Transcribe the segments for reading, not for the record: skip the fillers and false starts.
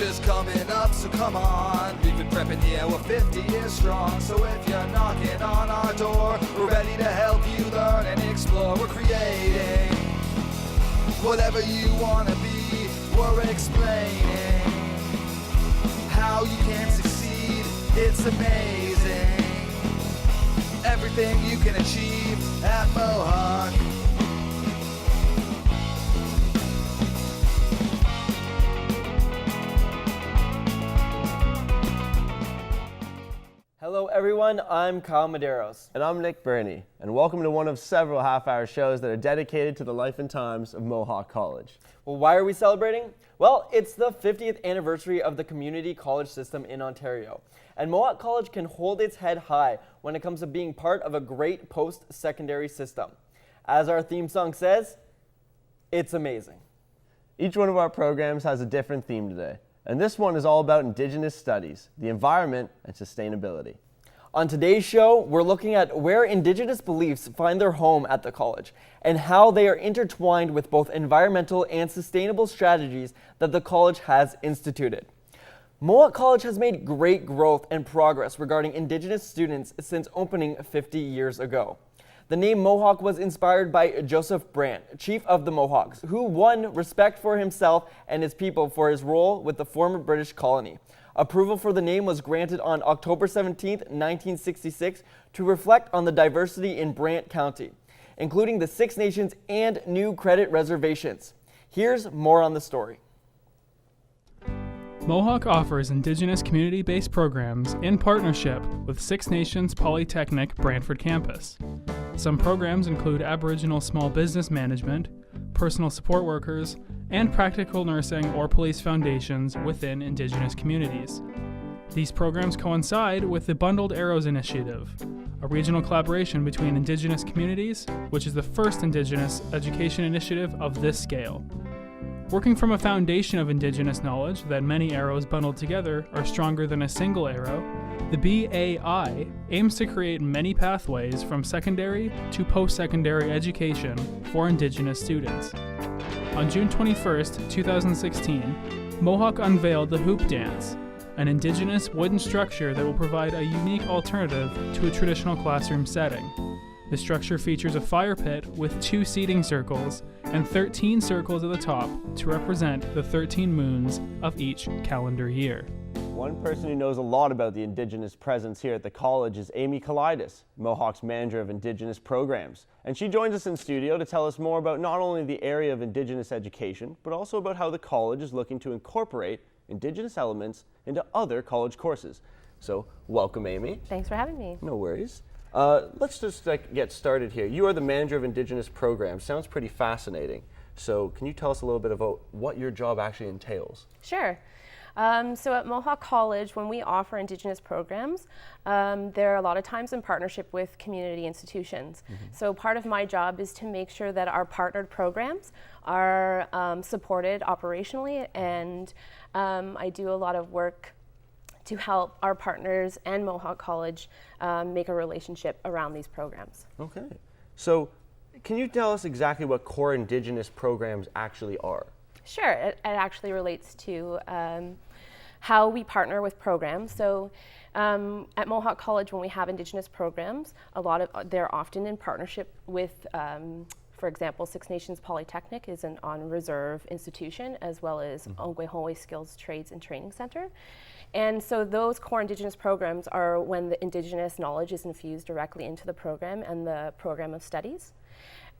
future's coming up, so come on. We've been prepping, yeah, we're 50 years strong. So if you're knocking on our door, we're ready to help you learn and explore. We're creating whatever you want to be. We're explaining how you can succeed. It's amazing everything you can achieve at Mohawk. Hello everyone, I'm Kyle Medeiros. And I'm Nick Birnie, and welcome to one of several half-hour shows that are dedicated to the life and times of Mohawk College. Well, why are we celebrating? Well, it's the 50th anniversary of the community college system in Ontario. And Mohawk College can hold its head high when it comes to being part of a great post-secondary system. As our theme song says, it's amazing. Each one of our programs has a different theme today, and this one is all about Indigenous studies, the environment, and sustainability. On today's show, we're looking at where Indigenous beliefs find their home at the college and how they are intertwined with both environmental and sustainable strategies that the college has instituted. Mohawk College has made great growth and progress regarding Indigenous students since opening 50 years ago. The name Mohawk was inspired by Joseph Brant, chief of the Mohawks, who won respect for himself and his people for his role with the former British colony. Approval for the name was granted on October 17, 1966, to reflect on the diversity in Brant County, including the Six Nations and new credit reservations. Here's more on the story. Mohawk offers Indigenous community-based programs in partnership with Six Nations Polytechnic Brantford campus. Some programs include Aboriginal small business management, personal support workers, and practical nursing or police foundations within Indigenous communities. These programs coincide with the Bundled Arrows Initiative, a regional collaboration between Indigenous communities, which is the first Indigenous education initiative of this scale. Working from a foundation of Indigenous knowledge that many arrows bundled together are stronger than a single arrow, the BAI aims to create many pathways from secondary to post-secondary education for Indigenous students. On June 21, 2016, Mohawk unveiled the Hoop Dance, an Indigenous wooden structure that will provide a unique alternative to a traditional classroom setting. The structure features a fire pit with 2 seating circles and 13 circles at the top to represent the 13 moons of each calendar year. One person who knows a lot about the Indigenous presence here at the college is Amy Kalidis, Mohawk's manager of Indigenous programs. And she joins us in studio to tell us more about not only the area of Indigenous education, but also about how the college is looking to incorporate Indigenous elements into other college courses. So, welcome, Amy. Thanks for having me. No worries. Let's just get started here. You are the manager of Indigenous programs. Sounds pretty fascinating. So can you tell us a little bit about what your job actually entails? Sure. So at Mohawk College, when we offer Indigenous programs, they're a lot of times in partnership with community institutions. So part of my job is to make sure that our partnered programs are supported operationally, and I do a lot of work to help our partners and Mohawk College make a relationship around these programs. Okay. So can you tell us exactly what core Indigenous programs actually are? Sure. It actually relates to how we partner with programs. So at Mohawk College, when we have Indigenous programs, they're often in partnership with, for example, Six Nations Polytechnic is an on-reserve institution, as well as Ongwehoe Skills Trades and Training Center. And so those core Indigenous programs are when the Indigenous knowledge is infused directly into the program and the program of studies.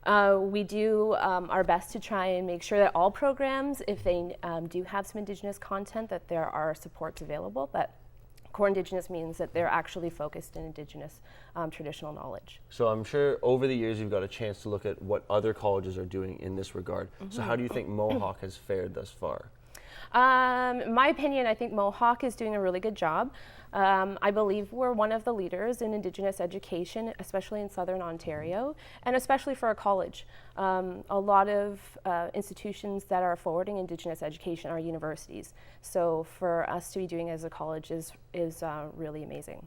We do our best to try and make sure that all programs, if they do have some Indigenous content, that there are supports available. But core Indigenous means that they're actually focused in Indigenous traditional knowledge. So I'm sure over the years you've got a chance to look at what other colleges are doing in this regard. So how do you think Mohawk has fared thus far? In my opinion, I think Mohawk is doing a really good job. I believe we're one of the leaders in Indigenous education, especially in Southern Ontario, and especially for a college. A lot of institutions that are forwarding Indigenous education are universities. So for us to be doing as a college is really amazing.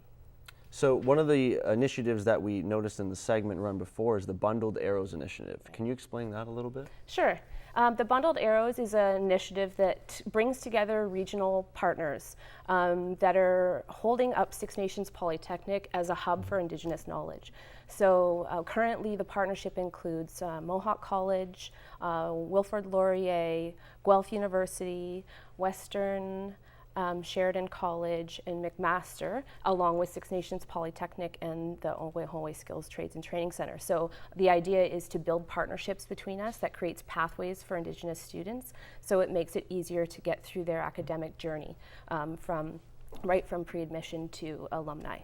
So one of the initiatives that we noticed in the segment run before is the Bundled Arrows Initiative. Can you explain that a little bit? Sure. The Bundled Arrows is an initiative that brings together regional partners that are holding up Six Nations Polytechnic as a hub for Indigenous knowledge. So currently the partnership includes Mohawk College, Wilfrid Laurier, Guelph University, Western, Sheridan College, and McMaster, along with Six Nations Polytechnic and the Onwe Skills Trades and Training Center. So the idea is to build partnerships between us that creates pathways for Indigenous students, so it makes it easier to get through their academic journey from pre-admission to alumni.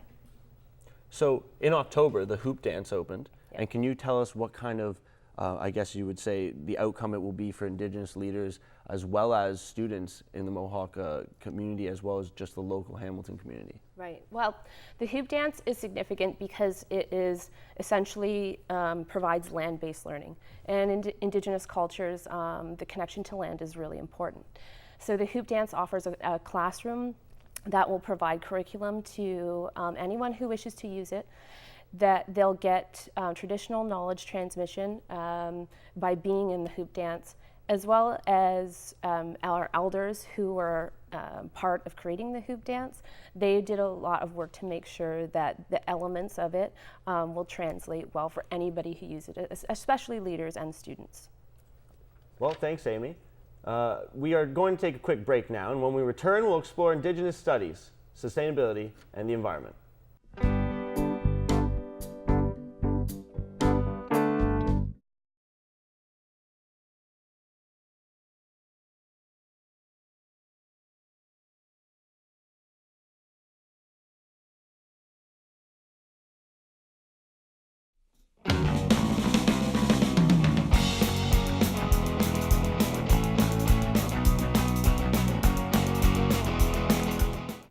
So in October, the hoop dance opened, and can you tell us what kind of, I guess you would say, the outcome it will be for Indigenous leaders as well as students in the Mohawk community, as well as just the local Hamilton community? Right. Well, the hoop dance is significant because it is essentially provides land-based learning. And in Indigenous cultures, the connection to land is really important. So the hoop dance offers a classroom that will provide curriculum to anyone who wishes to use it, that they'll get traditional knowledge transmission by being in the hoop dance, as well as our elders who were part of creating the hoop dance. They did a lot of work to make sure that the elements of it will translate well for anybody who uses it, especially leaders and students. Well, thanks, Amy. We are going to take a quick break now, and when we return, we'll explore Indigenous studies, sustainability, and the environment.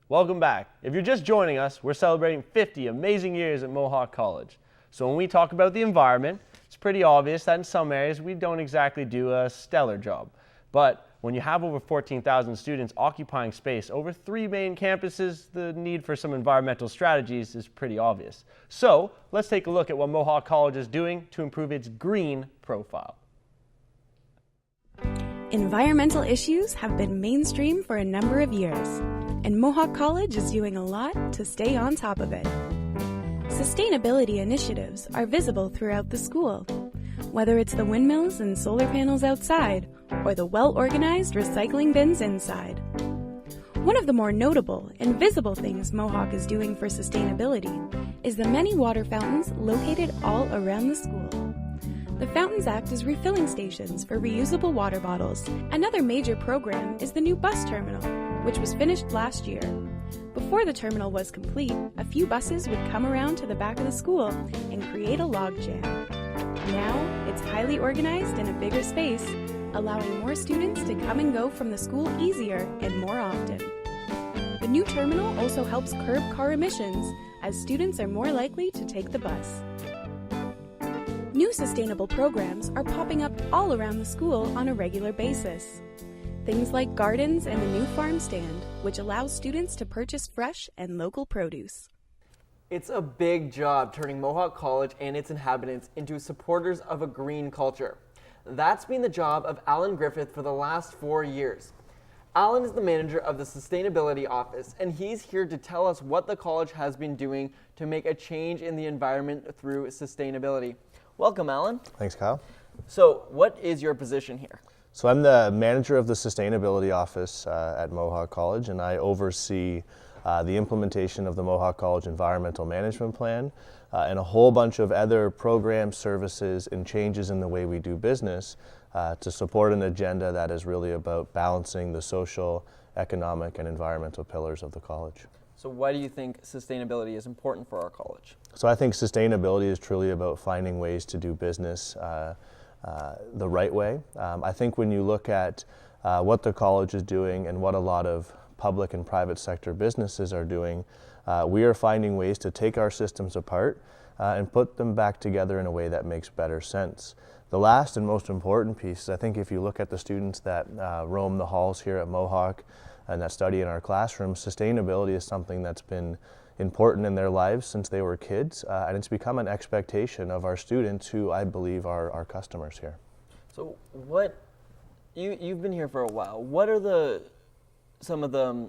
Welcome back. If you're just joining us, we're celebrating 50 amazing years at Mohawk College. So when we talk about the environment, it's pretty obvious that in some areas we don't exactly do a stellar job. But when you have over 14,000 students occupying space over 3 main campuses, the need for some environmental strategies is pretty obvious. So let's take a look at what Mohawk College is doing to improve its green profile. Environmental issues have been mainstream for a number of years, and Mohawk College is doing a lot to stay on top of it. Sustainability initiatives are visible throughout the school, whether it's the windmills and solar panels outside or the well-organized recycling bins inside. One of the more notable and visible things Mohawk is doing for sustainability is the many water fountains located all around the school. The fountains act as refilling stations for reusable water bottles. Another major program is the new bus terminal, which was finished last year. Before the terminal was complete, a few buses would come around to the back of the school and create a logjam. Now, it's highly organized in a bigger space, allowing more students to come and go from the school easier and more often. The new terminal also helps curb car emissions, as students are more likely to take the bus. New sustainable programs are popping up all around the school on a regular basis. Things like gardens and a new farm stand, which allows students to purchase fresh and local produce. It's a big job turning Mohawk College and its inhabitants into supporters of a green culture. That's been the job of Alan Griffith for the last 4 years. Alan is the manager of the Sustainability Office, and he's here to tell us what the college has been doing to make a change in the environment through sustainability. Welcome, Alan. Thanks, Kyle. So, what is your position here? So I'm the manager of the Sustainability Office at Mohawk College, and I oversee the implementation of the Mohawk College Environmental Management Plan and a whole bunch of other programs, services, and changes in the way we do business to support an agenda that is really about balancing the social, economic, and environmental pillars of the college. So why do you think sustainability is important for our college? So I think sustainability is truly about finding ways to do business the right way. I think when you look at what the college is doing and what a lot of public and private sector businesses are doing, we are finding ways to take our systems apart and put them back together in a way that makes better sense. The last and most important piece is, I think if you look at the students that roam the halls here at Mohawk and that study in our classrooms, sustainability is something that's been important in their lives since they were kids, and it's become an expectation of our students who I believe are our customers here. So what You've been here for a while. What are some of the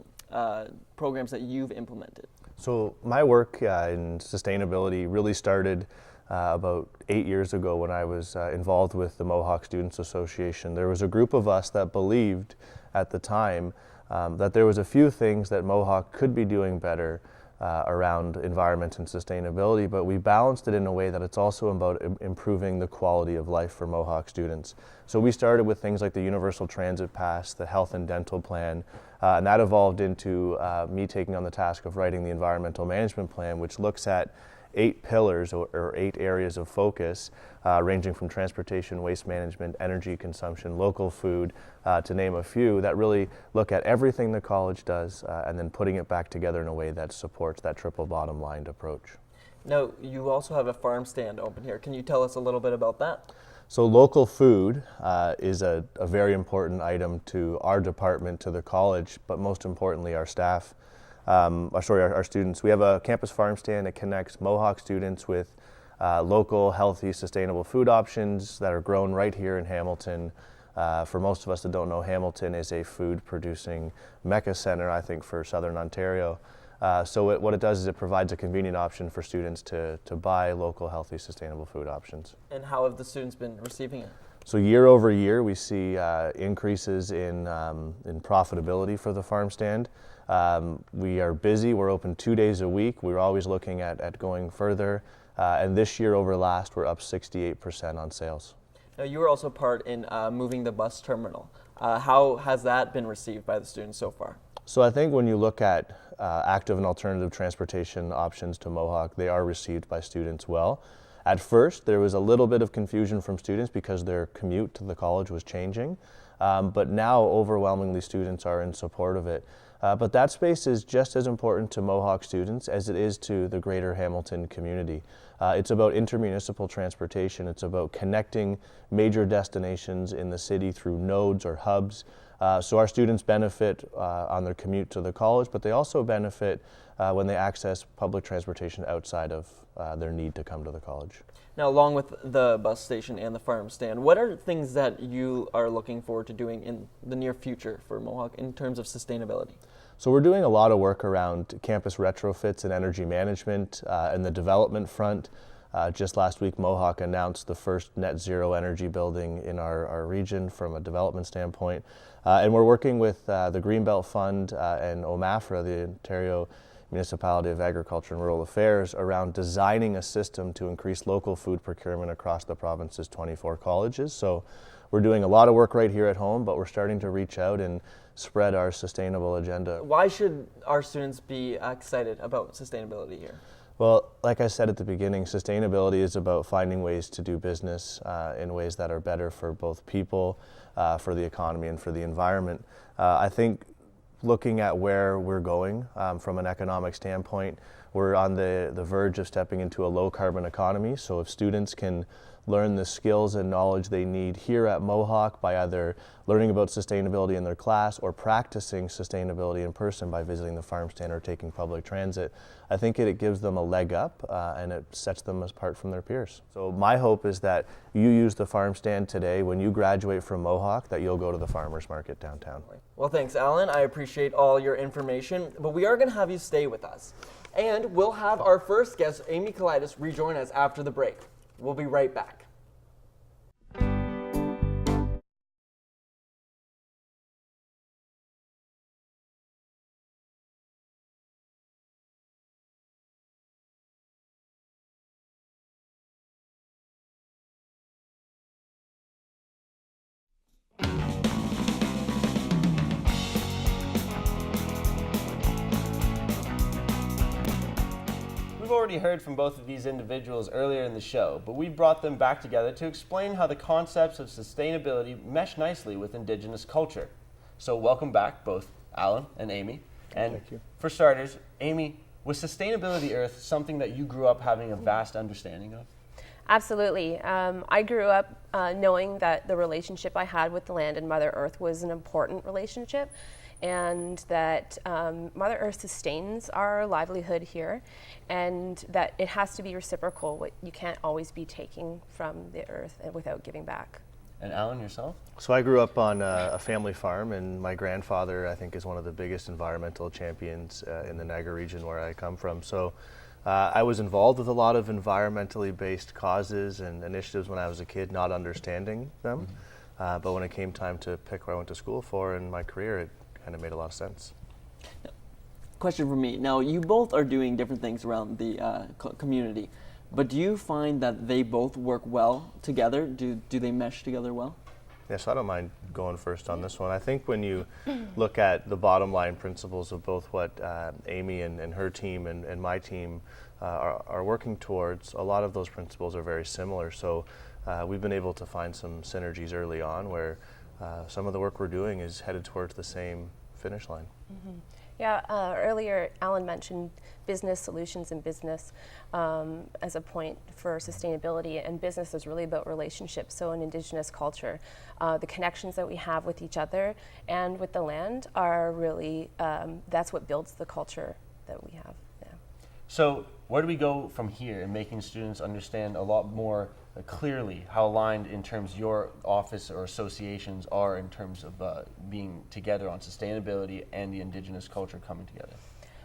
programs that you've implemented? So my work in sustainability really started about 8 years ago when I was involved with the Mohawk Students Association. There was a group of us that believed at the time that there was a few things that Mohawk could be doing better around environment and sustainability, but we balanced it in a way that it's also about improving the quality of life for Mohawk students. So we started with things like the Universal Transit Pass, the Health and Dental Plan, and that evolved into me taking on the task of writing the Environmental Management Plan, which looks at 8 pillars or 8 areas of focus, ranging from transportation, waste management, energy consumption, local food, to name a few, that really look at everything the college does and then putting it back together in a way that supports that triple bottom line approach. Now, you also have a farm stand open here. Can you tell us a little bit about that? So local food is a very important item to our department, to the college, but most importantly our staff. Our students. We have a campus farm stand that connects Mohawk students with local, healthy, sustainable food options that are grown right here in Hamilton. For most of us that don't know, Hamilton is a food producing mecca center, I think, for Southern Ontario. What it does is it provides a convenient option for students to buy local, healthy, sustainable food options. And how have the students been receiving it? So year over year, we see increases in profitability for the farm stand. We are busy. We're open 2 days a week. We're always looking at going further. And this year over last, we're up 68% on sales. Now, you were also part in moving the bus terminal. How has that been received by the students so far? So I think when you look at active and alternative transportation options to Mohawk, they are received by students well. At first, there was a little bit of confusion from students because their commute to the college was changing, but now overwhelmingly students are in support of it. But that space is just as important to Mohawk students as it is to the greater Hamilton community. It's about intermunicipal transportation. It's about connecting major destinations in the city through nodes or hubs. So our students benefit on their commute to the college, but they also benefit when they access public transportation outside of their need to come to the college. Now, along with the bus station and the farm stand, what are things that you are looking forward to doing in the near future for Mohawk in terms of sustainability? So we're doing a lot of work around campus retrofits and energy management and the development front. Just last week, Mohawk announced the first net zero energy building in our region from a development standpoint. And we're working with the Greenbelt Fund and OMAFRA, the Ontario Municipality of Agriculture and Rural Affairs, around designing a system to increase local food procurement across the province's 24 colleges. So we're doing a lot of work right here at home, but we're starting to reach out and spread our sustainable agenda. Why should our students be excited about sustainability here? Well, like I said at the beginning, sustainability is about finding ways to do business in ways that are better for both people, for the economy, and for the environment. I think looking at where we're going from an economic standpoint, we're on the verge of stepping into a low carbon economy. So if students can learn the skills and knowledge they need here at Mohawk by either learning about sustainability in their class or practicing sustainability in person by visiting the farm stand or taking public transit, I think it gives them a leg up and it sets them apart from their peers. So my hope is that you use the farm stand today. When you graduate from Mohawk, that you'll go to the farmers market downtown. Well, thanks, Alan. I appreciate all your information, but we are going to have you stay with us. And we'll have our first guest, Amy Kalaitis, rejoin us after the break. We'll be right back. We've already heard from both of these individuals earlier in the show, but we brought them back together to explain how the concepts of sustainability mesh nicely with Indigenous culture. So welcome back, both Alan and Amy. And Thank you. For starters, Amy, was Sustainability Earth something that you grew up having a vast understanding of? Absolutely. I grew up knowing that the relationship I had with the land and Mother Earth was an important relationship, and that Mother Earth sustains our livelihood here, and that it has to be reciprocal. You can't always be taking from the earth without giving back. And Alan, yourself? So I grew up on a family farm, and my grandfather, I think, is one of the biggest environmental champions in the Niagara region where I come from. So I was involved with a lot of environmentally based causes and initiatives when I was a kid, not understanding them. But when it came time to pick what I went to school for in my career, it kind of made a lot of sense. Question for me. Now, you both are doing different things around the community, but do you find that they both work well together? Do they mesh together well? Yes, I don't mind going first on this one. I think when you look at the bottom line principles of both what Amy and her team and my team are working towards, a lot of those principles are very similar. So we've been able to find some synergies early on where some of the work we're doing is headed towards the same finish line. Mm-hmm. Yeah, earlier Alan mentioned business solutions and business as a point for sustainability, and business is really about relationships. So in Indigenous culture, the connections that we have with each other and with the land are really, that's what builds the culture that we have. Yeah. So where do we go from here in making students understand a lot more clearly how aligned in terms your office or associations are in terms of being together on sustainability and the Indigenous culture coming together?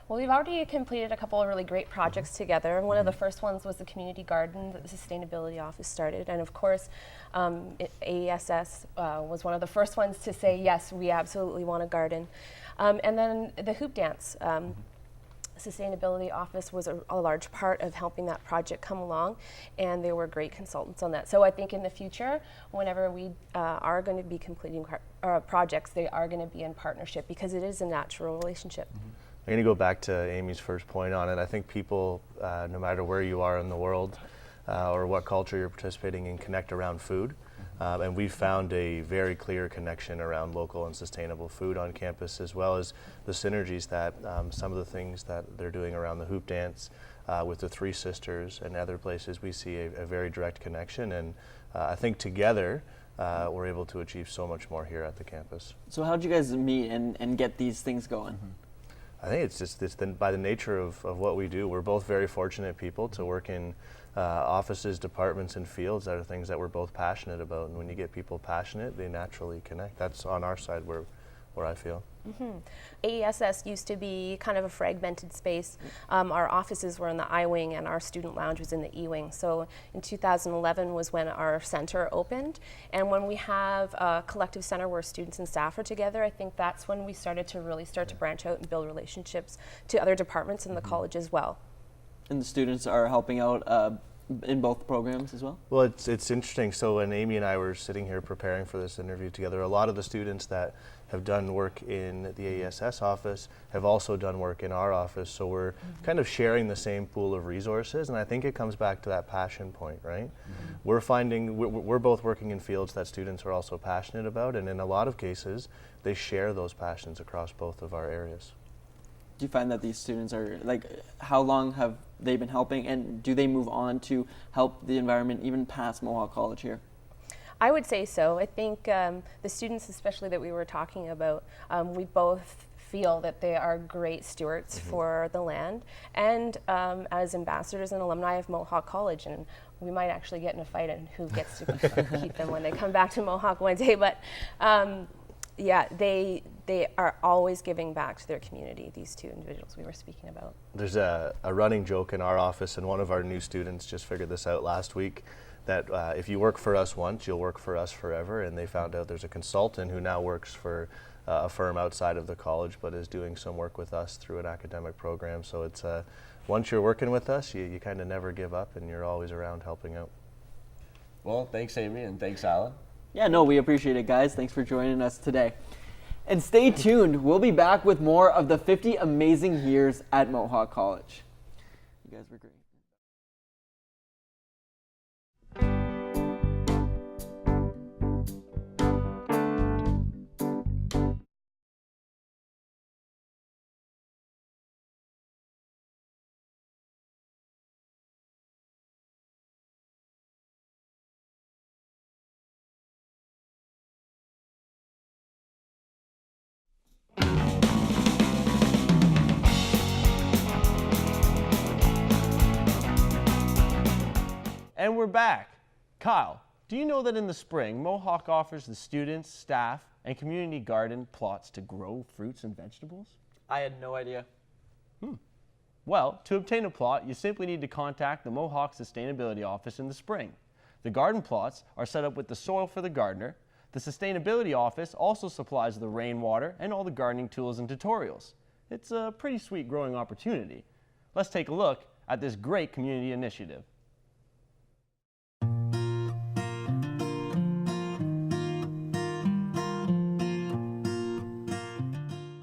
Well, we've already completed a couple of really great projects together. One of the first ones was the community garden that the Sustainability Office started. And of course, AESS was one of the first ones to say, yes, we absolutely want a garden. And then the hoop dance. Sustainability Office was a large part of helping that project come along, and they were great consultants on that. So I think in the future, whenever we are going to be completing projects, they are going to be in partnership because it is a natural relationship. I'm going to go back to Amy's first point on it. I think people, no matter where you are in the world or what culture you're participating in, connect around food. And we've found a very clear connection around local and sustainable food on campus, as well as the synergies that some of the things that they're doing around the hoop dance with the Three Sisters and other places, we see a very direct connection. And I think together we're able to achieve so much more here at the campus. So how did you guys meet and get these things going? I think it's by the nature of what we do. We're both very fortunate people to work in offices, departments, and fields that are things that we're both passionate about. And when you get people passionate, they naturally connect. That's on our side where I feel. Mm-hmm. AESS used to be kind of a fragmented space. Our offices were in the I wing and our student lounge was in the E wing. So in 2011 was when our center opened. And when we have a collective center where students and staff are together, I think that's when we started to branch out and build relationships to other departments in the college as well. And the students are helping out in both programs as well? Well, it's interesting. So when Amy and I were sitting here preparing for this interview together, a lot of the students that have done work in the AESS office have also done work in our office. So we're kind of sharing the same pool of resources, and I think it comes back to that passion point, right? We're finding we're both working in fields that students are also passionate about, and in a lot of cases, they share those passions across both of our areas. Do you find that these students are, how long have they been helping, and do they move on to help the environment even past Mohawk College here? I would say so. I think the students, especially that we were talking about, we both feel that they are great stewards for the land, and as ambassadors and alumni of Mohawk College, and we might actually get in a fight on who gets to keep them when they come back to Mohawk one day, but yeah, they are always giving back to their community, these two individuals we were speaking about. There's a running joke in our office, and one of our new students just figured this out last week, that if you work for us once, you'll work for us forever. And they found out there's a consultant who now works for a firm outside of the college, but is doing some work with us through an academic program. So it's once you're working with us, you kind of never give up, and you're always around helping out. Well, thanks, Amy, and thanks, Alan. Yeah, no, we appreciate it, guys. Thanks for joining us today. And stay tuned. We'll be back with more of the 50 amazing years at Mohawk College. You guys were great. And we're back. Kyle, Do you know that in the spring, Mohawk offers the students, staff, and community garden plots to grow fruits and vegetables? I had no idea. Well, to obtain a plot, you simply need to contact the Mohawk Sustainability Office in the spring. The garden plots are set up with the soil for the gardener. The Sustainability Office also supplies the rainwater and all the gardening tools and tutorials. It's a pretty sweet growing opportunity. Let's take a look at this great community initiative.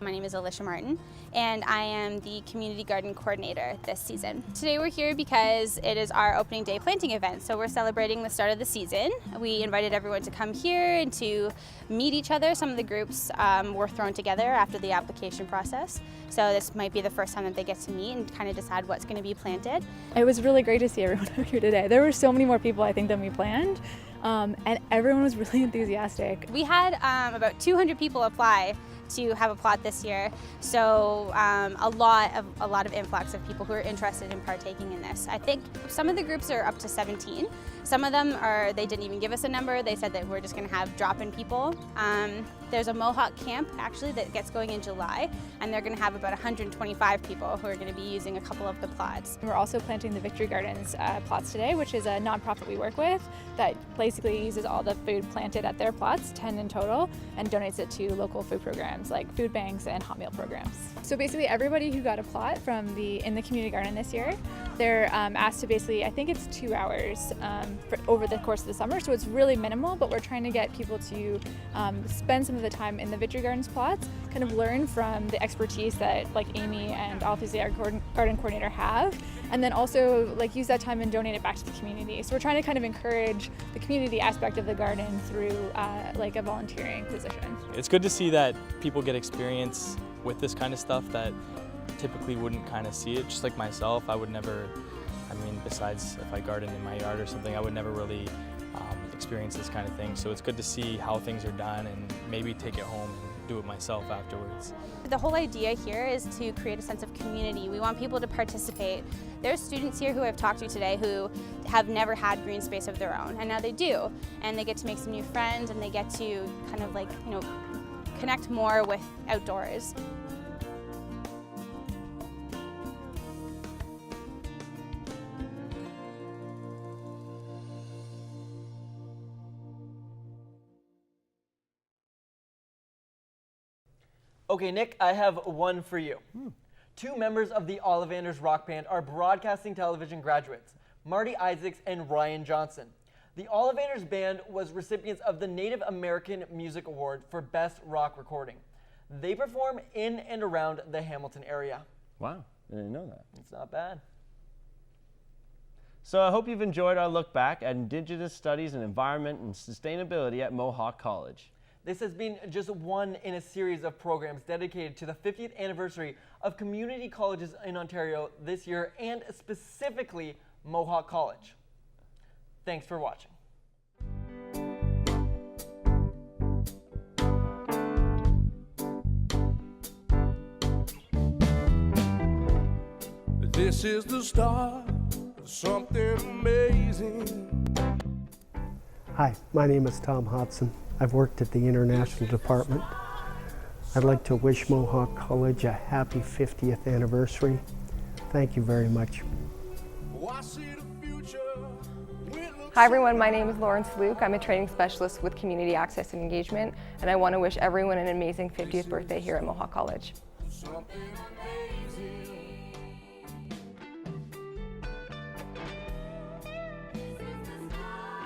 My name is Alicia Martin, and I am the Community Garden Coordinator this season. Today we're here because it is our opening day planting event, so we're celebrating the start of the season. We invited everyone to come here and to meet each other. Some of the groups were thrown together after the application process, so this might be the first time that they get to meet and kind of decide what's going to be planted. It was really great to see everyone out here today. There were so many more people, I think, than we planned, and everyone was really enthusiastic. We had about 200 people apply to have a plot this year, so a lot of influx of people who are interested in partaking in this. I think some of the groups are up to 17. Some of them they didn't even give us a number. They said that we're just going to have drop-in people. There's a Mohawk camp actually that gets going in July, and they're going to have about 125 people who are going to be using a couple of the plots. We're also planting the Victory Gardens plots today, which is a nonprofit we work with that basically uses all the food planted at their plots, 10 in total, and donates it to local food programs like food banks and hot meal programs. So basically everybody who got a plot in the community garden this year, they're asked to basically, I think it's 2 hours over the course of the summer, so it's really minimal, but we're trying to get people to spend some of the time in the Victory Gardens plots, kind of learn from the expertise that like Amy and obviously our garden coordinator have, and then also like use that time and donate it back to the community. So we're trying to kind of encourage the community aspect of the garden through like a volunteering position. It's good to see that people get experience with this kind of stuff that typically wouldn't kind of see it. Just like myself, I would never, besides if I garden in my yard or something, I would never really experience this kind of thing. So it's good to see how things are done and maybe take it home and do it myself afterwards. The whole idea here is to create a sense of community. We want people to participate. There's students here who I've talked to today who have never had green space of their own, and now they do. And they get to make some new friends, and they get to kind of like, connect more with outdoors. Okay, Nick, I have one for you. 2 members of the Ollivanders Rock Band are broadcasting television graduates, Marty Isaacs and Ryan Johnson. The Ollivanders Band was recipients of the Native American Music Award for Best Rock Recording. They perform in and around the Hamilton area. Wow, I didn't know that. It's not bad. So I hope you've enjoyed our look back at Indigenous Studies and Environment and Sustainability at Mohawk College. This has been just one in a series of programs dedicated to the 50th anniversary of community colleges in Ontario this year, and specifically Mohawk College. Thanks for watching. This is the start of something amazing. Hi, my name is Tom Hobson. I've worked at the International Department. I'd like to wish Mohawk College a happy 50th anniversary. Thank you very much. Hi everyone, my name is Lawrence Luke. I'm a training specialist with Community Access and Engagement, and I want to wish everyone an amazing 50th birthday here at Mohawk College. Something amazing.